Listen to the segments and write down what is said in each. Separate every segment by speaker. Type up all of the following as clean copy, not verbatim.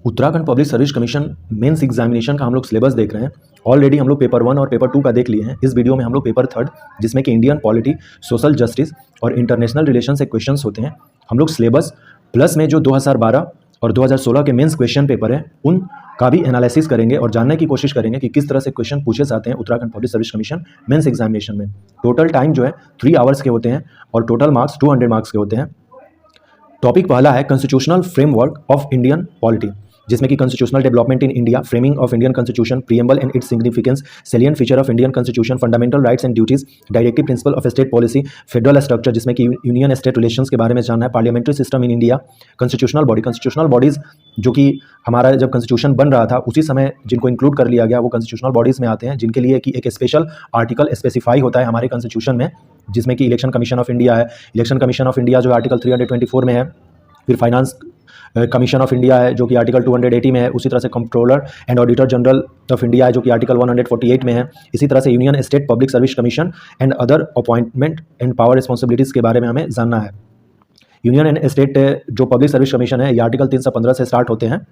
Speaker 1: Uttarakhand public service commission mains examination का हम लोग सिलेबस देख रहे हैं। ऑलरेडी हम लोग पेपर 1 और पेपर 2 का देख लिए हैं। इस वीडियो में हम लोग पेपर 3 जिसमें कि इंडियन पॉलिटी, सोशल जस्टिस और इंटरनेशनल रिलेशन से क्वेश्चंस होते हैं, हम लोग सिलेबस प्लस में जो 2012 और 2016 के मेंस क्वेश्चन पेपर हैं उन का भी एनालिसिस करेंगे और जानने की कोशिश करेंगे कि किस तरह से क्वेश्चन पूछे जाते हैं Uttarakhand public service commission mains examination में। टोटल टाइम जो है 3 आवर्स के होते हैं और टोटल मार्क्स 200 मार्क्स के होते हैं। टॉपिक पहला है constitutional framework of Indian polity, जिसमें कि constitutional development in India, framing of Indian constitution, preamble and its significance, salient feature of Indian constitution, fundamental rights and duties, directive principle of state policy, federal structure जिसमें कि union state relations के बारे में जानना है, parliamentary system in India, constitutional bodies जो कि हमारा जब कॉन्स्टिट्यूशन बन रहा था उसी समय जिनको इंक्लूड कर लिया गया वो कॉन्स्टिट्यूशनल बॉडीज में आते हैं, जिनके लिए कि एक स्पेशल आर्टिकल स्पेसिफाई होता है हमारे कॉन्स्टिट्यूशन में, जिसमें कि इलेक्शन कमीशन ऑफ इंडिया है। इलेक्शन कमीशन ऑफ इंडिया जो आर्टिकल 324 में है। फिर फाइनेंस कमीशन ऑफ इंडिया है जो कि आर्टिकल 280 में है। उसी तरह से controller and auditor general of India है जो कि आर्टिकल 148 में है। इसी तरह से union state public service commission and other appointment and power responsibilities के बारे में हमें जानना है। यूनियन एंड स्टेट जो पब्लिक सर्विस कमीशन है ये आर्टिकल 315 से स्टार्ट होते हैं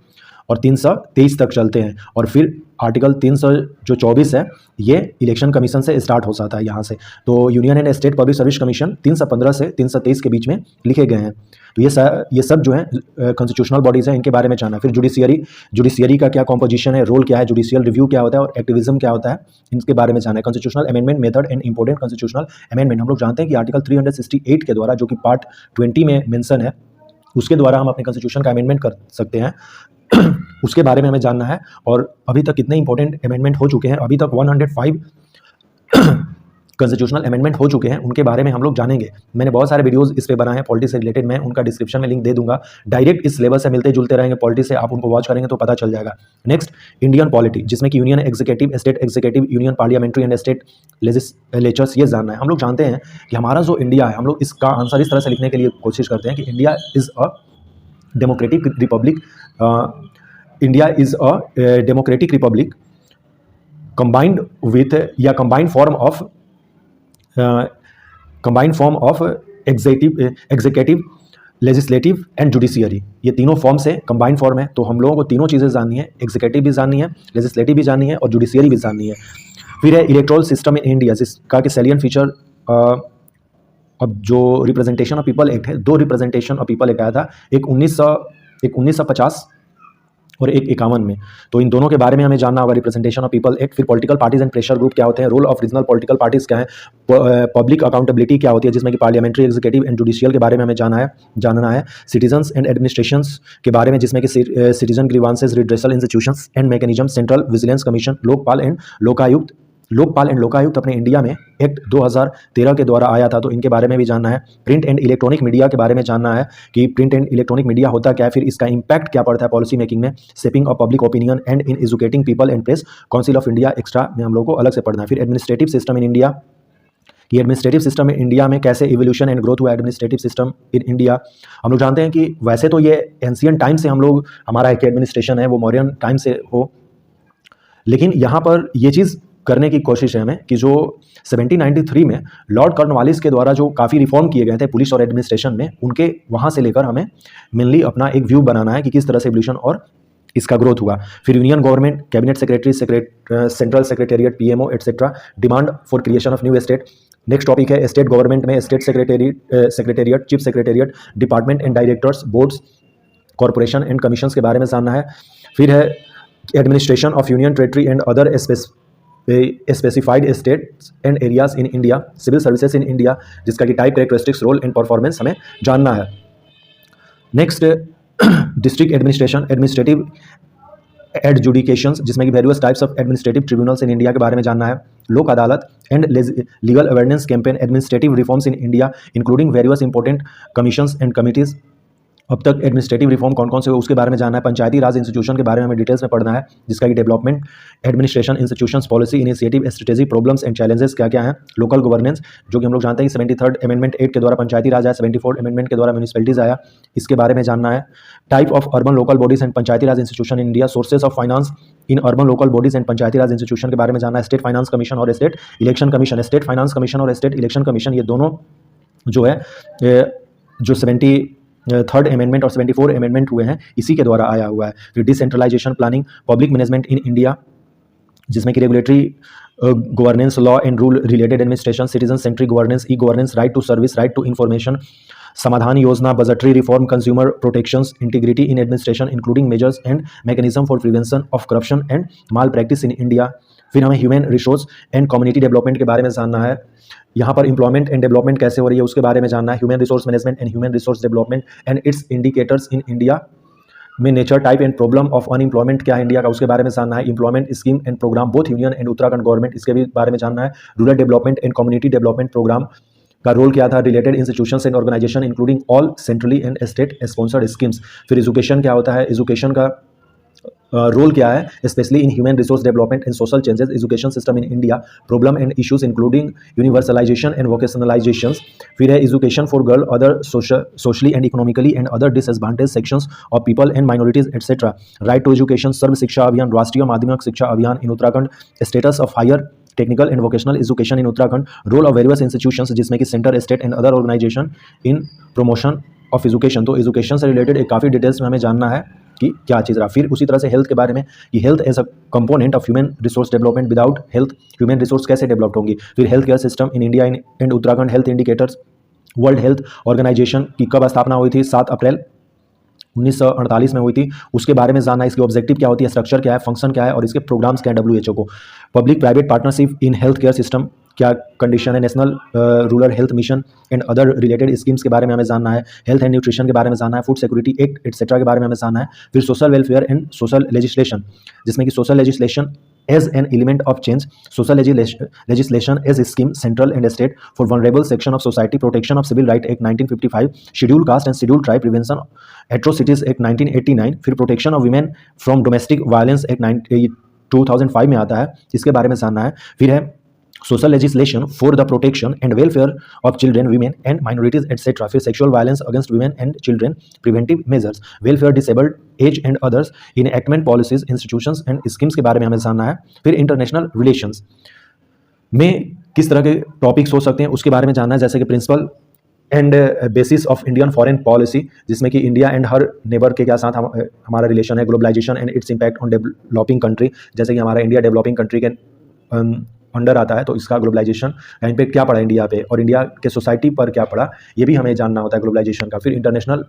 Speaker 1: और 323 तक चलते हैं, और फिर आर्टिकल 324 है ये इलेक्शन कमीशन से स्टार्ट हो जाता है यहाँ से। तो union and state public service commission 315 से 323 के बीच में लिखे गए हैं। तो ये सब जो है कॉन्स्टिट्यूशनल बॉडीज़ हैं, इनके बारे में जानना है। फिर जुडिशियरी का क्या कॉम्पोजिशन है, रोल क्या है, जुडिशियल रिव्यू क्या होता है और एक्टिविज्म क्या होता है, इनके बारे में जानना है। Constitutional amendment method and important constitutional amendment, हम लोग जानते हैं कि आर्टिकल 368 के द्वारा जो कि पार्ट 20 में मेंशन है उसके द्वारा हम अपने कॉन्स्टिट्यूशन का अमेंडमेंट कर सकते हैं उसके बारे में हमें जानना है। और अभी तक कितने इंपॉर्टेंट अमेंडमेंट हो चुके हैं, अभी तक 105 कॉन्स्टिट्यूशनल अमेंडमेंट हो चुके हैं, उनके बारे में हम लोग जानेंगे। मैंने बहुत सारे वीडियोस इस पे बनाए हैं पॉलिटी से रिलेटेड, मैं उनका डिस्क्रिप्शन में लिंक दे दूंगा। डायरेक्ट इस सिलेबस से मिलते जुलते रहेंगे पॉलिटी से, आप उनको वॉच करेंगे तो पता चल जाएगा। नेक्स्ट इंडियन पॉलिटी, जिसमें कि union executive, state executive, union parliamentary and state legislatures, ये जानना है। हम लोग जानते हैं कि हमारा जो इंडिया है, हम लोग इसका आंसर इस तरह से लिखने के लिए कोशिश करते हैं कि India is a democratic Republic, India is a democratic Republic combined with या combined form of executive, legislative and judiciary, ये तीनों फॉर्म से कंबाइंड फॉर्म है। तो हम लोगों को तीनों चीज़ें जाननी है, एग्जीक्यूटिव भी जाननी है, लेजिस्लेटिव भी जाननी है और जुडिशियरी भी जाननी है। फिर है इलेक्टोरल सिस्टम इन इंडिया, जिसका कि सैलिएंट फीचर अब जो रिप्रेजेंटेशन ऑफ पीपल एक्ट है, 2 रिप्रेजेंटेशन ऑफ पीपल एक्ट आया था, एक 1950 और एक 51 में। तो इन दोनों के बारे में हमें जानना होगा, रिप्रेजेंटेशन ऑफ पीपल एक्ट। फिर political parties and pressure group क्या होते हैं, role of regional political parties क्या है, पब्लिक अकाउंटेबिलिटी क्या होती है, जिसमें कि पार्लियामेंट्री, एग्जीक्यूटिव एंड जुडिशियल के बारे में हमें जानना है। सिटीजन्स एंड एडमिनिस्ट्रेशंस के बारे में, जिसमें कि citizen grievances redressal institutions and mechanism, central vigilance commission, Lokpal and Lokayukta अपने इंडिया में एक्ट 2013 के द्वारा आया था, तो इनके बारे में भी जानना है। प्रिंट एंड इलेक्ट्रॉनिक मीडिया के बारे में जानना है कि प्रिंट एंड इलेक्ट्रॉनिक मीडिया होता क्या है, फिर इसका इंपैक्ट क्या पड़ता है पॉलिसी मेकिंग में, shaping of public opinion and in educating people and press, council of India extra में हम लोग को अलग से पढ़ना है। फिर एडमिनिस्ट्रेटिव सिस्टम इन इंडिया, कि एडमिनिस्ट्रेटिव सिस्टम इन इंडिया में कैसे इवोल्यूशन एंड ग्रोथ हुआ एडमिनिस्ट्रेटिव सिस्टम इन इंडिया। हम लोग जानते हैं कि वैसे तो ये एंशियंट टाइम से हम लोग, हमारा एक एडमिनिस्ट्रेशन है वो मौर्यन टाइम से हो, लेकिन यहाँ पर ये चीज़ करने की कोशिश है हमें कि जो 1793 में लॉर्ड कॉर्नवालिस के द्वारा जो काफ़ी रिफॉर्म किए गए थे पुलिस और एडमिनिस्ट्रेशन में, उनके वहाँ से लेकर हमें मेनली अपना एक व्यू बनाना है कि किस तरह से एवोल्यूशन और इसका ग्रोथ हुआ। फिर union government, cabinet secretary, central secretariat, PMO etcetera, demand for creation of new state. Next topic है स्टेट गवर्नमेंट में state secretariat, chief secretariat, department and directors, boards, corporation and commissions के बारे में जानना है। फिर है administration of union territory and other specified states and areas in India, civil services in India, जिसका कि type, characteristics, role and performance हमें जानना है। नेक्स्ट डिस्ट्रिक्ट एडमिनिस्ट्रेशन, एडमिनिस्ट्रेटिव एडजुडिकेशंस, जिसमें कि various types of administrative tribunals in India के बारे में जानना है। लोक अदालत and legal awareness campaign, administrative reforms in India including various important commissions and committees. अब तक एडमिनिस्ट्रेटिव रिफॉर्म कौन कौन से हुए उसके बारे में जानना है। पंचायती राज इंस्टीट्यूशन के बारे में हमें डिटेल्स में पढ़ना है, जिसका कि development, administration, institutions, policy, initiative, strategy, problems and challenges क्या क्या हैं। लोकल गवर्नेंस, जो कि हम लोग जानते हैं कि 73rd अमेंडमेंट एक्ट के द्वारा पंचायती राज आया, 74th अमेंडमेंट के द्वारा म्यूनिसिपैलिटीज आया, इसके बारे में जानना है। Type of urban local bodies and Panchayati Raj institution in India, sources of finance in urban local bodies and Panchayati Raj institution के बारे में जानना है। स्टेट फाइनेंस कमीशन और state election commission, state finance commission और state election commission, ये दोनों जो है जो थर्ड अमेंडमेंट और 74 अमेंडमेंट हुए हैं, इसी के द्वारा आया हुआ है। फिर decentralisation planning, public management in India, जिसमें कि regulatory governance, law and rule related administration, citizen centric governance, e governance, right to service, right to information, Samadhan Yojana, budgetary reform, consumer protections, integrity in administration including measures and mechanism for prevention of corruption and malpractice in India. फिर हमें human resource and community development के बारे में जानना है, यहाँ पर employment and development कैसे हो रही है उसके बारे में जानना है, human resource management and human resource development and its indicators in India में, nature, type and problem of unemployment क्या है इंडिया का उसके बारे में जानना है, employment scheme and programme both union and Uttarakhand government इसके भी बारे में जानना है, rural development and community development programme का रोल क्या था, related institutions and organisation including all centrally and state sponsored schemes. फिर एजुकेशन क्या होता है, एजुकेशन का रोल क्या है, specially in human resource development and social changes, education system in India, problem and issues including universalisation and vocationalisation. फिर है education for girl, other socially and economically and other disadvantage sections of people and minorities etcetera, right to education, Sarva Shiksha Abhiyan, Rashtriya Madhyamik Shiksha Abhiyan in Uttarakhand, status of higher technical and vocational education in Uttarakhand, role of various institutions जिसमें कि centre, state and other organisation in promotion of education. तो education से रिलेटेड एक काफ़ी details में हमें जानना है कि क्या चीज़ रहा। फिर उसी तरह से हेल्थ के बारे में कि health as a component of human resource development, without health human resource कैसे डेवलप होंगी। फिर health care system in India and Uttarakhand, health indicators, World Health Organization की कब स्थापना हुई थी, 7 अप्रैल 1948 में हुई थी, उसके बारे में जानना है, इसकी ऑब्जेक्टिव क्या होती है, स्ट्रक्चर क्या है, फंक्शन क्या है और इसके प्रोग्राम्स क्या है WHO को। Public private partnership in health care system क्या कंडीशन है, national rural health mission and other related schemes के बारे में हमें जानना है, हेल्थ एंड न्यूट्रिशन के बारे में जानना है, फूड सिक्योरिटी एक्ट एटसेट्रा के बारे में हमें जानना है। फिर social welfare and social legislation, जिसमें कि social legislation as an element of change, social legislation as scheme central and state for vulnerable section of society, protection of civil right act 1955, schedule caste and schedule tribe, prevention atrocities act 1989, फिर protection of women from domestic violence act 2005 में आता है, इसके बारे में जानना है। फिर है social legislation for the protection and welfare of children, women and minorities etcetera, फिर sexual violence against women and children, preventive measures, welfare disabled age and others, enactment policies, institutions and schemes के बारे में हमें जानना है। फिर international relations में किस तरह के टॉपिक्स हो सकते हैं उसके बारे में जानना है, जैसे कि principle and basis of Indian foreign policy, जिसमें कि इंडिया एंड हर नेबर के क्या साथ हमारा रिलेशन है, globalisation and its impact on developing country, जैसे कि हमारा इंडिया डेवलपिंग कंट्री के अंडर आता है, तो इसका ग्लोबलाइजेशन का इम्पैक्ट क्या पड़ा इंडिया पे और इंडिया के सोसाइटी पर क्या पड़ा, ये भी हमें जानना होता है ग्लोबलाइजेशन का। फिर इंटरनेशनल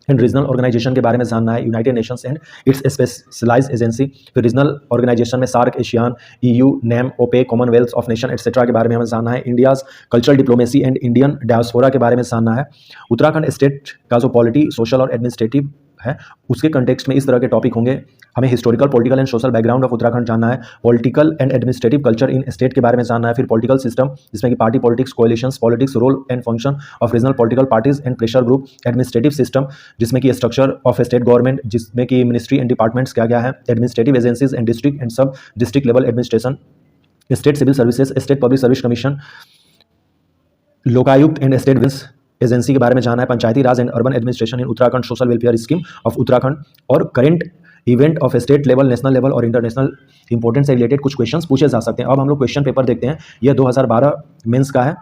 Speaker 1: एंड रीजनल ऑर्गेनाइजेशन के बारे में जानना है, United Nations and its specialised agency, फिर रीजनल ऑर्गेनाइजेशन में SAARC, ASEAN, EU, NAM, OPEC, Commonwealth of nation etcetera के बारे में हमें जानना है। India's cultural diplomacy and Indian diaspora के बारे में जानना है। उत्तराखंड स्टेट का जो पॉलिटी, सोशल और एडमिनिस्ट्रेटिव है, उसके कंटेक्स्ट में इस तरह के टॉपिक होंगे। हमें historical, political and social background of Uttarakhand जानना है, political and administrative culture in state के बारे में जानना है। फिर पॉलिटिकल सिस्टम, जिसमें कि party politics, coalitions politics, role and function of regional political parties and pressure group, administrative system, जिसमें कि स्ट्रक्चर ऑफ स्टेट गवर्नमेंट, जिसमें कि मिनिस्ट्री एंड डिपार्टमेंट्स क्या क्या है, administrative agencies and district and sub district level administration, state civil services, state public service commission, Lokayukta and state विंस agency के बारे में जानना है। Panchayati Raj and urban administration in Uttarakhand, social welfare scheme of Uttarakhand और current event of state level, national level और international importance से related कुछ क्वेश्चंस पूछे जा सकते हैं। अब हम लोग क्वेश्चन पेपर देखते हैं, यह 2012 मेंस का है,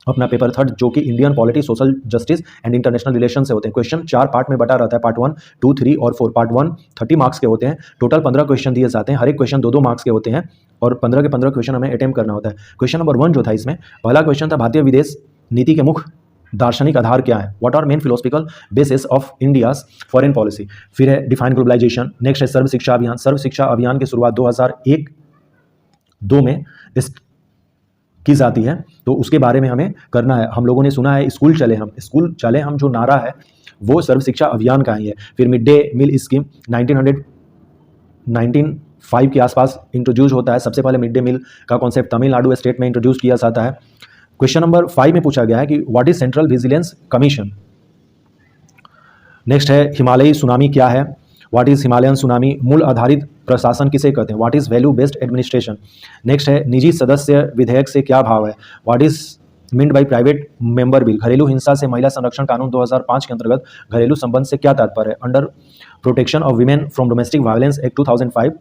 Speaker 1: अपना पेपर 3, जो कि Indian polity, social justice and international relation से होते हैं। क्वेश्चन 4 पार्ट में बटा रहता है, पार्ट 1, 2, 3 और 4। पार्ट 1 30 मार्क्स के होते हैं, टोटल 15 क्वेश्चन दिए जाते हैं, हर एक क्वेश्चन 2-2 मार्क्स के होते हैं और 15 के 15 क्वेश्चन हमें अटेम्प्ट करना होता है। क्वेश्चन नंबर 1 जो था इसमें, पहला क्वेश्चन था भारतीय विदेश नीति के मुख्य दार्शनिक आधार क्या है, what are main philosophical basis of India's foreign policy. फिर है डिफाइन ग्लोबलाइजेशन, नेक्स्ट है सर्व शिक्षा अभियान। सर्व शिक्षा अभियान की शुरुआत 2001-2 में की जाती है, तो उसके बारे में हमें करना है। हम लोगों ने सुना है स्कूल चले हम, जो नारा है वो सर्व शिक्षा अभियान का ही है। फिर मिड डे मील स्कीम 1905 के आसपास इंट्रोड्यूस होता है, सबसे पहले मिड डे मील का कॉन्सेप्ट तमिलनाडु स्टेट में इंट्रोड्यूस किया जाता है। क्वेश्चन नंबर 5 में पूछा गया है कि what is central vigilance commission. Next है हिमालयी सुनामी क्या है, व्हाट इज हिमालयन सुनामी। मूल आधारित प्रशासन किसे कहते हैं, what is value based administration. Next है निजी सदस्य विधेयक से क्या भाव है, what is meant by private member bill. घरेलू हिंसा से महिला संरक्षण कानून 2005 के अंतर्गत घरेलू संबंध से क्या तात्पर्य है। Under protection of women from domestic violence act 2005,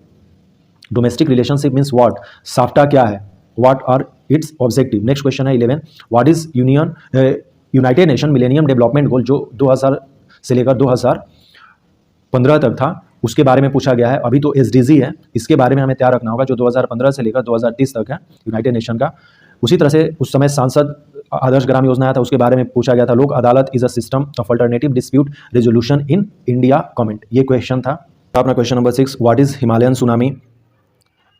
Speaker 1: domestic relationship means what. SAFTA क्या है, what are its objective. Next question है 11, what is United Nation Millennium development goal, जो से लेकर 2015 तक था, उसके बारे में पूछा गया है। अभी तो SDG है, इसके बारे में हमें तैयार रखना होगा, जो 2015 से लेकर 2030 तक है यूनाइटेड नेशन का। उसी तरह से उस समय सांसद आदर्श ग्राम योजना आया था, उसके बारे में पूछा गया था। लोक अदालत is a system of alternative dispute resolution in India, comment, ये क्वेश्चन था। अपना question number 6, what is Himalayan tsunami?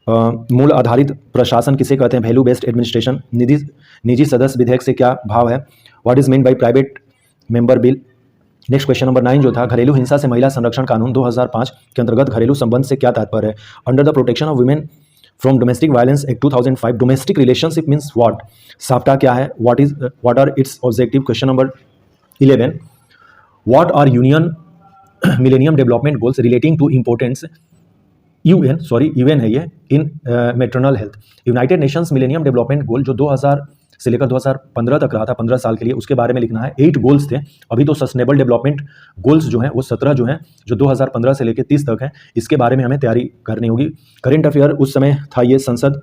Speaker 1: मूल आधारित प्रशासन किसे कहते हैं? Value based administration. निजी सदस्य विधेयक से क्या भाव है? What is mean by private member bill. Next question number 9 जो था, घरेलू हिंसा से महिला संरक्षण कानून 2005 के अंतर्गत घरेलू संबंध से क्या तात्पर्य है? Under the protection of women from domestic violence act 2005, domestic relationship means what? SAPTA क्या है? What are its objective? Question number 11, what are union millennium development goals relating to importance UN है ये, in maternal health. United Nations millennium development goal जो 2000 से लेकर 2015 तक रहा था, 15 साल के लिए, उसके बारे में लिखना है। 8 गोल्स थे, अभी तो सस्टेनेबल डेवलपमेंट गोल्स जो हैं वो 17 जो हैं, जो 2015 से लेकर 30 तक हैं, इसके बारे में हमें तैयारी करनी होगी। करेंट अफेयर उस समय था ये संसद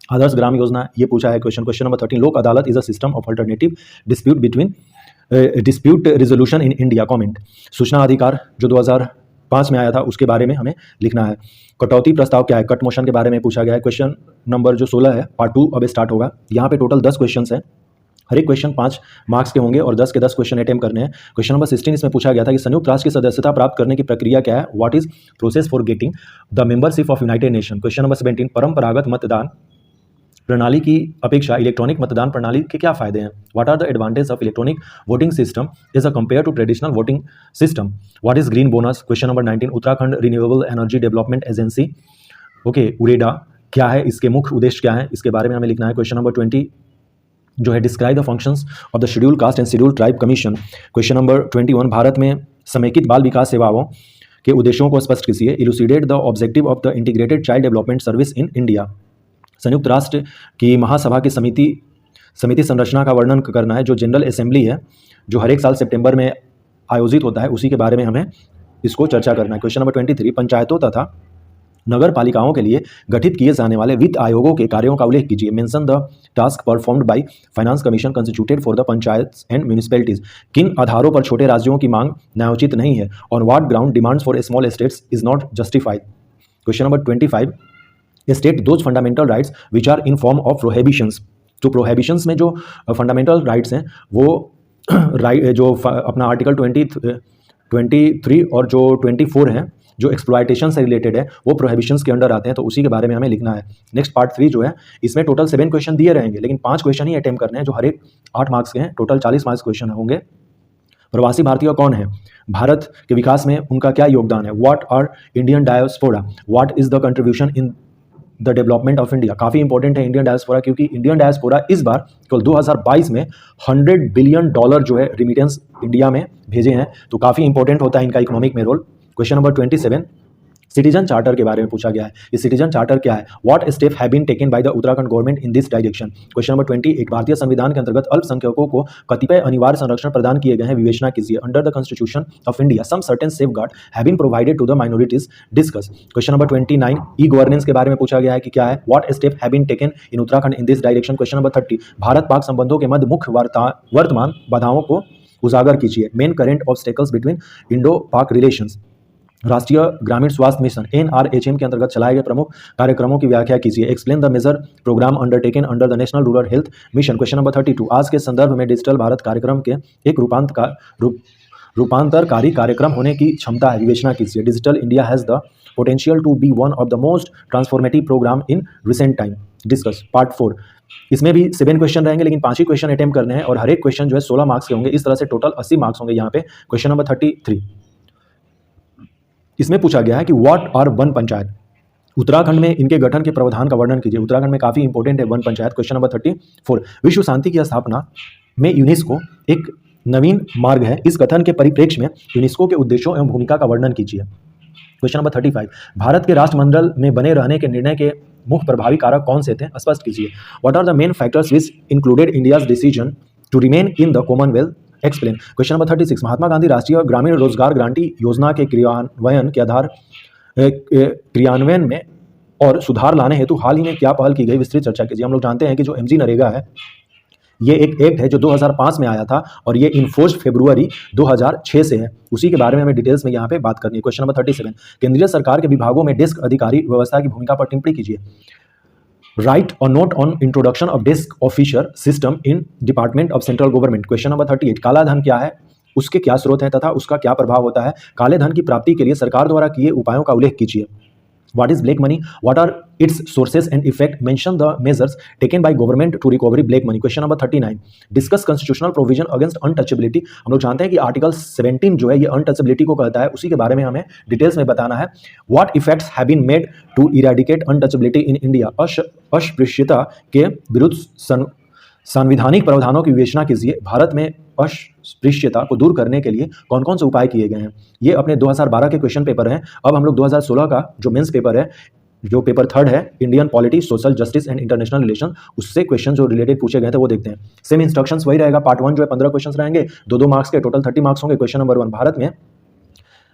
Speaker 1: आदर्श ग्राम योजना, ये पूछा है क्वेश्चन नंबर 13, लोक अदालत is a system of alternative dispute resolution in India, comment. सूचना अधिकार जो 2005 में आया था, उसके बारे में हमें लिखना है। कटौती प्रस्ताव क्या है? कट मोशन के बारे में पूछा गया है। क्वेश्चन नंबर जो 16 है, पार्ट 2 अब स्टार्ट होगा। यहाँ पे टोटल 10 क्वेश्चन हैं, हर एक क्वेश्चन 5 मार्क्स के होंगे और 10 के 10 क्वेश्चन अटेम्प्ट करने हैं। क्वेश्चन नंबर 16 इसमें पूछा गया था कि संयुक्त राष्ट्र की सदस्यता प्राप्त करने की प्रक्रिया क्या है? What is process for getting the membership of United nation. Question number 17, परंपरागत मतदान प्रणाली की अपेक्षा इलेक्ट्रॉनिक मतदान प्रणाली के क्या फायदे हैं? What are the advantage of electronic voting system as a compare to traditional voting system? What is green bonus? Question number 19, Uttarakhand Renewable Energy Development Agency UREDA क्या है, इसके मुख्य उद्देश्य क्या है, इसके बारे में हमें लिखना है। क्वेश्चन नंबर 20 जो है, describe the functions of the schedule caste and schedule tribe commission. Question number 21, Bharat में समेकित बाल विकास सेवाओं के उद्देश्यों को स्पष्ट कीजिए। Elucidate the objective of the integrated child development service in India. संयुक्त राष्ट्र की महासभा की समिति संरचना का वर्णन करना है। जो जनरल असेंबली है, जो हर एक साल सितंबर में आयोजित होता है, उसी के बारे में हमें इसको चर्चा करना है। क्वेश्चन नंबर 23, पंचायतों तथा नगर पालिकाओं के लिए गठित किए जाने वाले वित्त आयोगों के कार्यों का उल्लेख कीजिए। Mention the task performed by finance commission constituted for the panchayats and municipalities. किन आधारों पर छोटे राज्यों की मांग न्यायोचित नहीं है? On what ground demands for small states is not justified. Question number 25, state those fundamental rights which are in form of prohibitions. तो प्रोहिबिशंस में जो फंडामेंटल राइट्स हैं वो जो अपना आर्टिकल 23 और जो 24 हैं, जो एक्सप्लॉयटेशन से रिलेटेड है, वो प्रोहिबिशंस के अंडर आते हैं, तो उसी के बारे में हमें लिखना है। नेक्स्ट पार्ट 3 जो है, इसमें टोटल 7 क्वेश्चन दिए रहेंगे, लेकिन 5 क्वेश्चन ही अटेम्प्ट करने हैं, जो हर एक 8 मार्क्स के हैं। टोटल 40 मार्क्स क्वेश्चन होंगे। प्रवासी भारतीय कौन है? भारत के विकास में उनका क्या योगदान है? What are Indian diaspora? What is the contribution in the development of India? काफ़ी इंपॉर्टेंट है इंडियन डायस्पोरा, क्योंकि इंडियन डायस्पोरा इस बार केवल 2022 में $100 बिलियन जो है रिमिटेंस इंडिया में भेजे हैं, तो काफ़ी इंपॉर्टेंट होता है इनका इकोनॉमिक में role. Question number 27, citizen charter के बारे में पूछा गया है। ये सिटीजन चार्टर क्या है? What step have been taken by the Uttarakhand government in this direction. Question number 28, भारतीय संविधान के अंतर्गत अल्पसंख्यकों को कतिपय अनिवार्य संरक्षण प्रदान किए गए हैं, विवेचना कीजिए। Under the constitution of India some certain safeguard have been provided to the minorities, discuss. Question number 29, e governance के बारे में पूछा गया है कि क्या है? What step have been taken in Uttarakhand in this direction. Question number 30, Bharat Pak संबंधों के मध्य मुख्य वर्तमान बाधाओं को उजागर कीजिए। Main current obstacles between Indo पाक रिलेशंस। राष्ट्रीय ग्रामीण स्वास्थ्य मिशन NRHM के अंतर्गत चलाए गए प्रमुख कार्यक्रमों की व्याख्या कीजिए। Explain the major program undertaken under the national rural health mission. Question number 32, आज के संदर्भ में डिजिटल भारत कार्यक्रम के एक रूपांतरकारी कार्यक्रम होने की क्षमता है, विवेचना कीजिए। Digital India has the potential to be one of the most transformative program in recent time, discuss. Part 4, इसमें भी 7 क्वेश्चन रहेंगे, लेकिन 5 ही क्वेश्चन अटेम्प्ट करने हैं और हर एक क्वेश्चन जो है 16 मार्क्स के होंगे। इस तरह से टोटल 80 मार्क्स होंगे यहाँ पे। क्वेश्चन नंबर 33, इसमें पूछा गया है कि व्हाट आर वन पंचायत। उत्तराखंड में इनके गठन के प्रावधान का वर्णन कीजिए। उत्तराखंड में काफी इंपॉर्टेंट है वन पंचायत। क्वेश्चन नंबर 34, विश्व शांति की स्थापना में यूनेस्को एक नवीन मार्ग है, इस कथन के परिप्रेक्ष्य में यूनेस्को के उद्देश्यों एवं भूमिका का वर्णन कीजिए। क्वेश्चन नंबर 35, भारत के राष्ट्रमंडल में बने रहने के निर्णय के मुख्य प्रभावी कारक कौन से थे, स्पष्ट कीजिए। What are the main factors which included India's decision to remain in the commonwealth, explain. Question number 36, Mahatma Gandhi राष्ट्रीय ग्रामीण रोजगार गारंटी योजना के क्रियान्वयन में और सुधार लाने हेतु हाल ही में क्या पहल की गई, विस्तृत चर्चा कीजिए। हम लोग जानते हैं कि जो MG नरेगा है, ये एक एक्ट है जो 2005 में आया था और ये इन्फोर्स्ड फरवरी 2006 से है। उसी के बारे में हमें डिटेल्स में यहाँ पे बात करनी है। क्वेश्चन नंबर 37, केंद्रीय सरकार के विभागों में डेस्क अधिकारी व्यवस्था की भूमिका पर टिप्पणी कीजिए। राइट और note on introduction of desk officer system in department of central government. Question number 38, काला धन क्या है, उसके क्या स्रोत हैं तथा उसका क्या प्रभाव होता है। काले धन की प्राप्ति के लिए सरकार द्वारा किए उपायों का उल्लेख कीजिए। What is black money? What are its sources and effect? Mention the measures taken by government to recover black money. Question number 39. Discuss constitutional provision against untouchability. हम लोग जानते हैं कि आर्टिकल 17 जो है ये अनटचेबिलिटी को कहता है, उसी के बारे में हमें डिटेल्स में बताना है। What effects have been made to eradicate untouchability in India? अस्पृश्यता के विरुद्ध संवैधानिक प्रावधानों की विवेचना कीजिए। भारत में अस्पृश्यता को दूर करने के लिए कौन कौन से उपाय किए गए हैं। ये अपने 2012 के क्वेश्चन पेपर हैं। अब हम लोग 2016 का जो मेंस पेपर है, जो पेपर 3 है, Indian polity, social justice and international relation, उससे क्वेश्चन जो रिलेटेड पूछे गए थे वो देखते हैं। सेम इंस्ट्रक्शंस वही रहेगा। पार्ट 1 जो है 15 क्वेश्चन रहेंगे, 2-2 मार्क्स के, टोटल 30 मार्क्स होंगे। क्वेश्चन नंबर 1, भारत में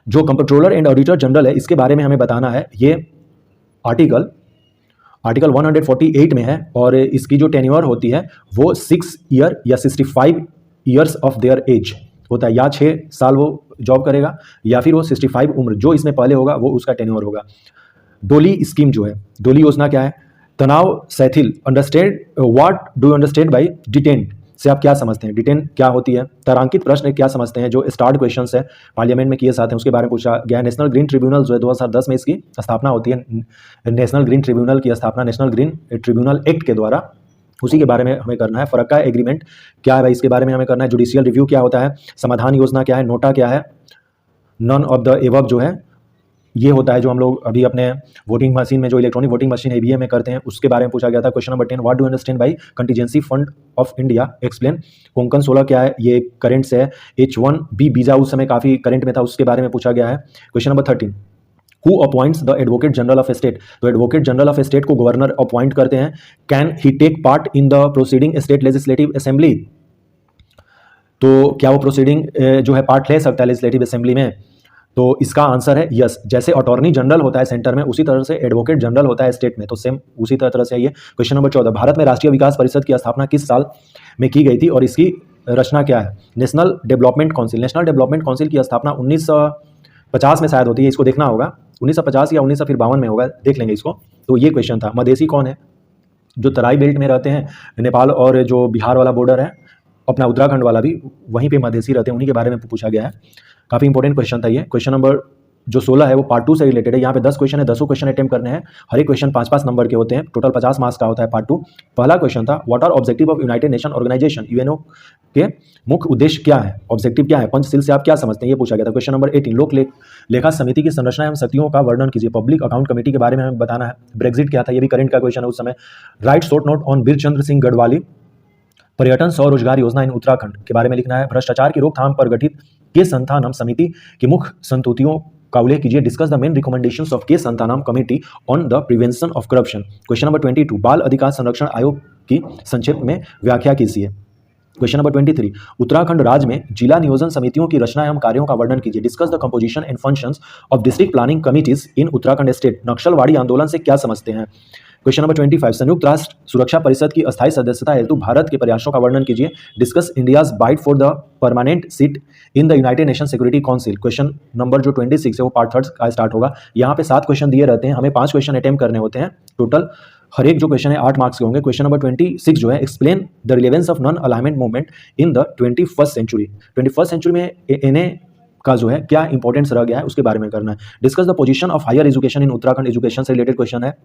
Speaker 1: जो कंट्रोलर एंड ऑडिटर जनरल है इसके बारे में हमें बताना है। ये आर्टिकल 148 में है और इसकी जो टेन्योर होती है वो 6 ईयर या 65 ईयर्स ऑफ देयर एज होता है। या 6 साल वो जॉब करेगा या फिर वो 65 उम्र, जो इसमें पहले होगा वो उसका टेन्योर होगा। डोली स्कीम जो है, डोली योजना क्या है। तनाव सैथिल, understand, what do you understand by detain से आप क्या समझते हैं, डिटेन क्या होती है। तारांकित प्रश्न क्या समझते हैं, जो स्टार्ट क्वेश्चंस है पार्लियामेंट में किए जाते हैं उसके बारे में पूछा गया। नेशनल ग्रीन ट्रिब्यूनल जो है 2010 में इसकी स्थापना होती है। नेशनल ग्रीन ट्रिब्यूनल की स्थापना नेशनल ग्रीन ट्रिब्यूनल एक्ट के द्वारा, उसी के बारे में हमें करना है। फरक्का एग्रीमेंट क्या है भाई, इसके बारे में हमें करना है। जुडिशियल रिव्यू क्या होता है, समाधान योजना क्या है, नोटा क्या है। नन ऑफ द एबव जो है ये होता है जो हम लोग अभी अपने वोटिंग मशीन में, जो इलेक्ट्रॉनिक वोटिंग मशीन ईवीएम में करते हैं, उसके बारे में पूछा गया था। Question number 10, what do understand by contingency fund of India, explain. Konkan 16 क्या है, ये करंट से है। H1B वीजा उस समय काफ़ी करंट में था, उसके बारे में पूछा गया है। Question number 13, who appoints the advocate general of state. तो एडवोकेट जनरल ऑफ स्टेट को गवर्नर अपॉइंट करते हैं। Can he take part in the proceeding state legislative assembly. तो क्या वो प्रोसीडिंग जो है पार्ट ले सकता है लेजिस्लेटिव असेंबली में, तो इसका आंसर है यस। जैसे अटॉर्नी जनरल होता है सेंटर में, उसी तरह से एडवोकेट जनरल होता है स्टेट में, तो सेम उसी तरह से ये। क्वेश्चन नंबर 14, भारत में राष्ट्रीय विकास परिषद की स्थापना किस साल में की गई थी और इसकी रचना क्या है। National development council, national development council की स्थापना 1950 में शायद होती है, इसको देखना होगा। 1950 या 1952 में होगा, देख लेंगे इसको। तो ये क्वेश्चन था। मधेसी कौन है, जो तराई बेल्ट में रहते हैं, नेपाल और जो बिहार वाला बॉर्डर है, अपना उत्तराखंड वाला भी वहीं पे मधेसी रहते हैं, उन्हीं के बारे में पूछा गया है। काफ़ी इंपॉर्टेंट क्वेश्चन था ये। क्वेश्चन नंबर जो 16 है वो पार्ट 2 से रिलेटेड है। यहाँ पे 10 क्वेश्चन है, 10 क्वेश्चन अटेम्प्ट करने हैं। हर एक क्वेश्चन 5-5 नंबर के होते हैं, टोटल 50 मार्क्स का होता है पार्ट 2। पहला क्वेश्चन था, what are objective of United Nation Organisation, UNO के मुख्य उद्देश्य क्या है, ऑब्जेक्टिव क्या है। पंचशील से आप क्या समझते हैं, ये पूछा गया था। क्वेश्चन नंबर 18, लोक लेखा समिति की संरचना एवं शक्तियों का वर्णन कीजिए। पब्लिक अकाउंट कमेटी के बारे में हमें बताना है। ब्रेक्जिट क्या था, ये भी करंट का क्वेश्चन है उस समय। Right short note on Birchandra Singh Garhwali. पर्यटन स्वरोजगार योजना इन उत्तराखंड के बारे में लिखना है। भ्रष्टाचार की रोकथाम पर गठित के संथानम समिति की मुख्य संतुतियों का उल्लेख कीजिए। Discuss the main recommendations of K Santhanam committee on the prevention of corruption. Question number 22, बाल अधिकार संरक्षण आयोग की संक्षिप्त में व्याख्या कीजिए। क्वेश्चन नंबर 23, उत्तराखंड राज्य में जिला नियोजन समितियों की रचना एवं कार्यों का वर्णन कीजिए। Discuss the composition and functions of district planning committees in Uttarakhand state. Naxalbari आंदोलन से क्या समझते हैं। क्वेश्चन नंबर 25, संयुक्त राष्ट्र सुरक्षा परिषद की अस्थायी सदस्यता हेतु भारत के प्रयासों का वर्णन कीजिए। Discuss India's bid for the permanent seat in the United Nation Security Council. Question number जो 26 है वो पार्ट 3 का स्टार्ट होगा। यहाँ पे 7 क्वेश्चन दिए रहते हैं, हमें 5 क्वेश्चन अटेम्प्ट करने होते हैं। टोटल हर एक जो क्वेश्चन है 8 मार्क्स के होंगे। क्वेश्चन नंबर 26 जो है, explain the relevance of non alignment movement in the 21st century. 21st century में एनए का जो है क्या इंपॉर्टेंस रह गया है उसके बारे में करना है। Discuss the position of higher education in Uttarakhand, education से रिलेटेड क्वेश्चन है।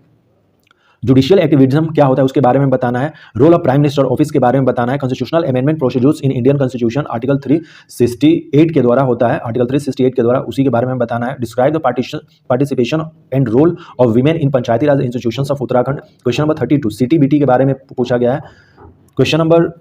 Speaker 1: जुडिशियल एक्टिविज्म क्या होता है उसके बारे में बताना है। Role of prime minister office के बारे में बताना है। Constitutional amendment procedures in Indian constitution article 368 के द्वारा होता है, आर्टिकल 368 के द्वारा, उसी के बारे में बताना है। Describe the participation and role of women in Panchayati Raj institutions of Uttarakhand. Question number 32, CTBT के बारे में पूछा गया है। क्वेश्चन नंबर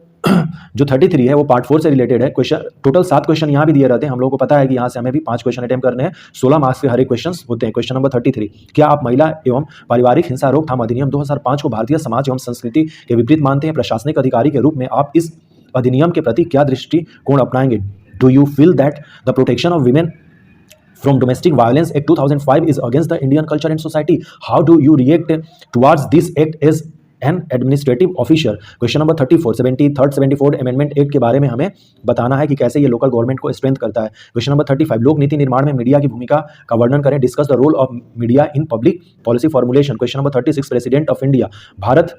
Speaker 1: जो 33 है वो पार्ट 4 से रिलेटेड है। क्वेश्चन टोटल 7 क्वेश्चन यहाँ भी दिए रहते हैं, हम लोगों को पता है कि यहाँ से हमें भी 5 क्वेश्चन अटेम्प्ट करने हैं। 16 मार्क्स के हर एक क्वेश्चन होते हैं। क्वेश्चन नंबर 33, क्या आप महिला एवं पारिवारिक हिंसा रोकथाम अधिनियम 2005 को भारतीय समाज एवं संस्कृति के विपरीत मानते हैं। प्रशासनिक अधिकारी के रूप में आप इस अधिनियम के प्रति क्या दृष्टिकोण अपनाएंगे। Do you feel that the protection of women from domestic violence act 2005 is against the Indian culture and society? How do you react towards this act as N administrative officer. Question number 34, 73rd 74 amendment act के बारे में हमें बताना है कि कैसे ये local government को स्ट्रेंथ करता है। क्वेश्चन नंबर 35, लोक नीति निर्माण में मीडिया की भूमिका का वर्णन करें। Discuss the role of media in public policy formulation. Question number 36, president of India, Bharat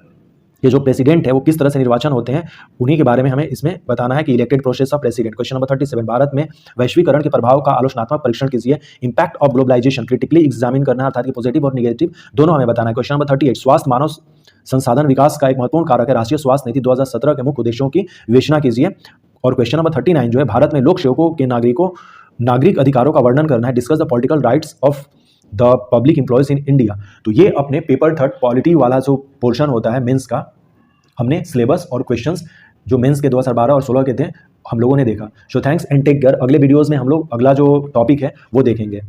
Speaker 1: के जो प्रेसिडेंट है वो किस तरह से निर्वाचन होते हैं, उन्हीं के बारे में हमें इसमें बताना है कि elected process of president. Question number 37, Bharat में वैश्वीकरण के प्रभाव का आलोचनात्मक परीक्षण कीजिए। Impact of globalisation critically examine करना, अर्थात कि पॉजिटिव और नेगेटिव दोनों हमें बताना है। क्वेश्चन नंबर 38, स्वास्थ्य मानव संसाधन विकास का एक महत्वपूर्ण कारक है। राष्ट्रीय स्वास्थ्य नीति 2017 के मुख्य उद्देश्यों की विवेचना कीजिए। और क्वेश्चन नंबर 39 जो है, भारत में लोक सेवकों के नागरिक अधिकारों का वर्णन करना है। Discuss the political rights of the public employees in India. तो ये अपने पेपर 3 पॉलिटी वाला जो पोर्शन होता है मेंस का, हमने सिलेबस और क्वेश्चंस जो मेंस के 2012 और 16 के थे हम लोगों ने देखा। So thanks and take care. अगले वीडियोस में हम लोग अगला जो टॉपिक है वो देखेंगे।